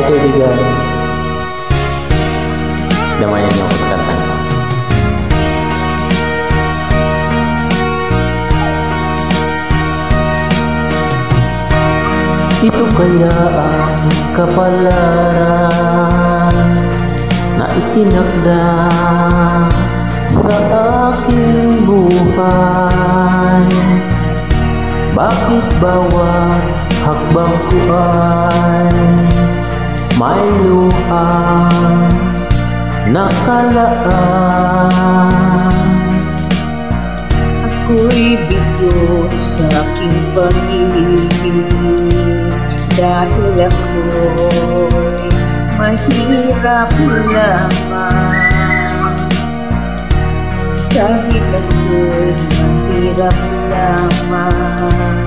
kaibigan, damayan niyo ako sa kantang. Ito kaya ang kapalaran na itinakda sa aking buhay. Bakit bawat hakbang ko ay may luhang nakalaan? Ako'y bigo sa aking pag-ibig dahil ako'y mahirap lamang. Dahil ako'y mahirap lamang,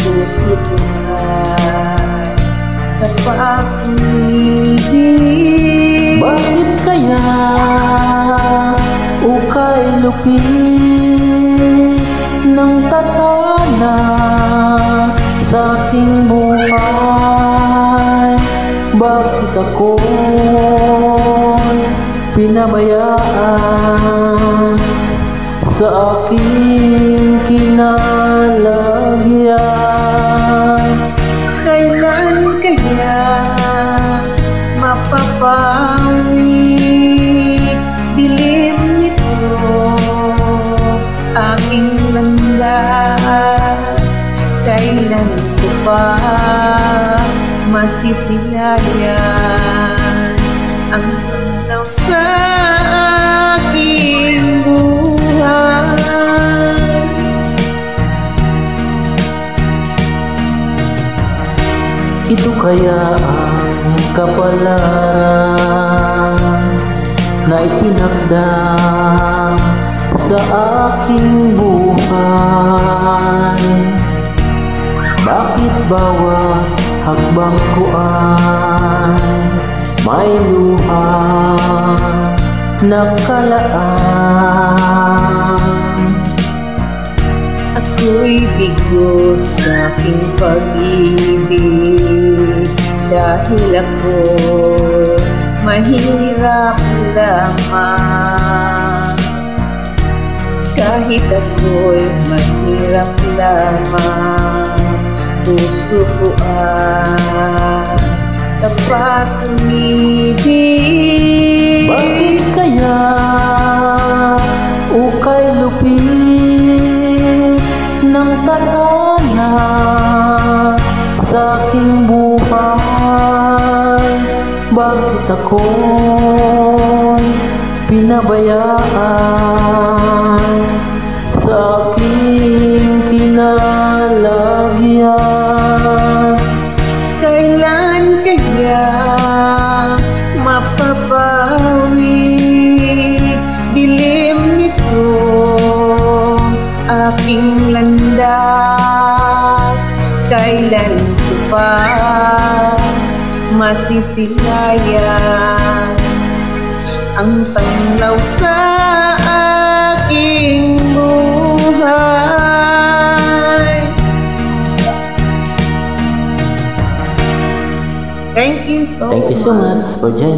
puso ko ay napag-ibig. Bakit kaya ukay lupit ng tadhana sa aking buhay? Bakit ako'y pinabayaan sa aking kinalagyan? Kailan kaya mapapawi dilim nito aking landas? Kailan ko pa masisilayan ang tanaw sa aking buhay? Ito kaya ang kapalaran na itinakda sa aking buhay. Bakit bawat hakbang ko ay may luhang nakalaan? Ako'y bigo sa aking pag-ibig dahil ako'y mahirap lamang. Kahit ako'y mahirap lamang, puso ko ay dapat umibig. Bakit kaya ukay lupit ng tadhana sa aking buhay? Bakit ako'y pinabayaan sa aking kinalagyan? Kailan kaya mapapawi dilim nito aking landas? Kailan ko pa masisilayan ang tanaw sa aking buhay? Thank you so Thank you so much for joining.